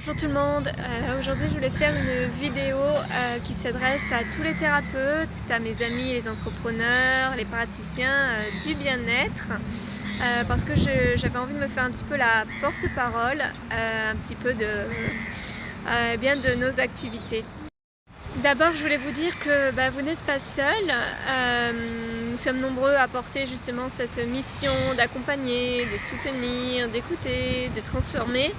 Bonjour tout le monde, aujourd'hui je voulais faire une vidéo qui s'adresse à tous les thérapeutes, à mes amis les entrepreneurs, les praticiens du bien-être parce que j'avais envie de me faire un petit peu la porte-parole un petit peu de nos activités. D'abord je voulais vous dire que vous n'êtes pas seuls, nous sommes nombreux à porter justement cette mission d'accompagner, de soutenir, d'écouter, de transformer.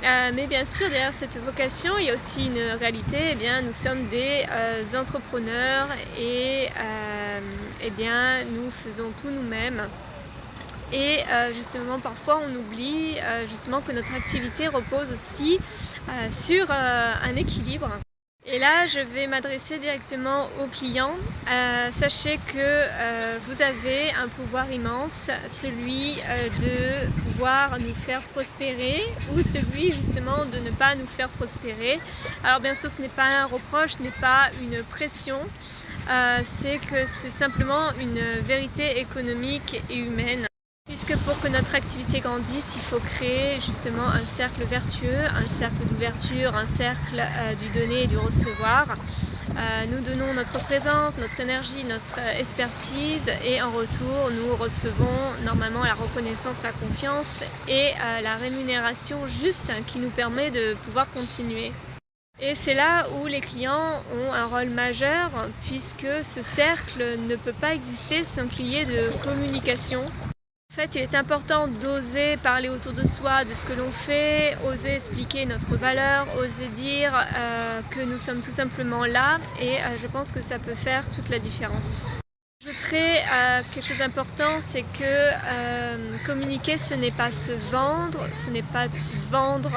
Mais bien sûr, derrière cette vocation, il y a aussi une réalité. Nous sommes des entrepreneurs et nous faisons tout nous-mêmes. Et justement, parfois, on oublie justement que notre activité repose aussi sur un équilibre. Et là, je vais m'adresser directement aux clients. Sachez que vous avez un pouvoir immense, celui de pouvoir nous faire prospérer ou celui justement de ne pas nous faire prospérer. Alors bien sûr, ce n'est pas un reproche, ce n'est pas une pression, c'est que c'est simplement une vérité économique et humaine. Puisque pour que notre activité grandisse, il faut créer justement un cercle vertueux, un cercle d'ouverture, un cercle du donner et du recevoir. Nous donnons notre présence, notre énergie, notre expertise et en retour, nous recevons normalement la reconnaissance, la confiance et la rémunération juste qui nous permet de pouvoir continuer. Et c'est là où les clients ont un rôle majeur puisque ce cercle ne peut pas exister sans qu'il y ait de communication. En fait, il est important d'oser parler autour de soi, de ce que l'on fait, oser expliquer notre valeur, oser dire que nous sommes tout simplement là et je pense que ça peut faire toute la différence. J'ajouterais quelque chose d'important, c'est que communiquer ce n'est pas se vendre, ce n'est pas vendre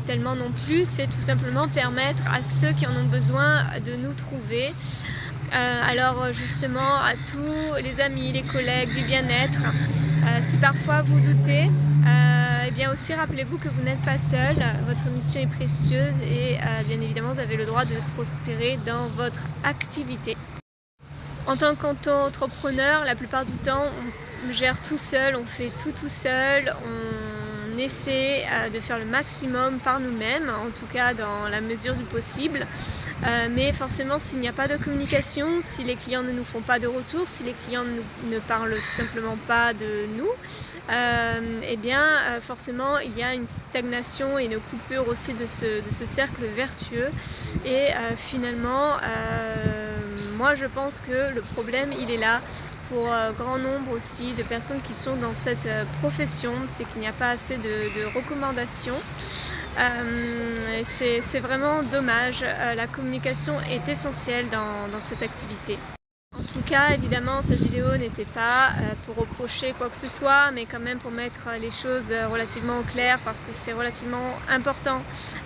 tellement non plus, c'est tout simplement permettre à ceux qui en ont besoin de nous trouver. Alors justement à tous les amis, les collègues du bien-être, si parfois vous doutez, bien aussi rappelez-vous que vous n'êtes pas seul, votre mission est précieuse et bien évidemment vous avez le droit de prospérer dans votre activité. En tant qu'entrepreneur, la plupart du temps, on gère tout seul, on fait tout seul, on essaie de faire le maximum par nous-mêmes, en tout cas dans la mesure du possible. Mais forcément, s'il n'y a pas de communication, si les clients ne nous font pas de retour, si les clients ne parlent tout simplement pas de nous, forcément il y a une stagnation et une coupure aussi de ce cercle vertueux. Et finalement, moi je pense que le problème il est là pour grand nombre aussi de personnes qui sont dans cette profession, c'est qu'il n'y a pas assez de recommandations. C'est vraiment dommage, la communication est essentielle dans cette activité. En tout cas, évidemment, cette vidéo n'était pas pour reprocher quoi que ce soit, mais quand même pour mettre les choses relativement au clair parce que c'est relativement important.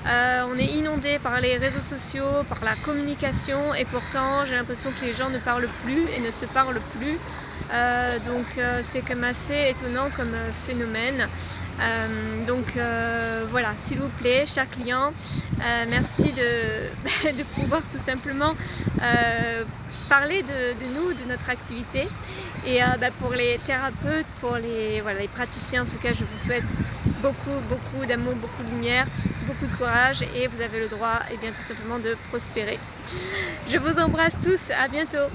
On est inondé par les réseaux sociaux, par la communication et pourtant j'ai l'impression que les gens ne parlent plus et ne se parlent plus. C'est quand même assez étonnant comme phénomène. Voilà, s'il vous plaît, chers clients, merci de pouvoir tout simplement parler de nous, de notre activité. Et pour les thérapeutes, pour les praticiens, en tout cas, je vous souhaite beaucoup d'amour, beaucoup de lumière, beaucoup de courage et vous avez le droit tout simplement de prospérer. Je vous embrasse tous, à bientôt.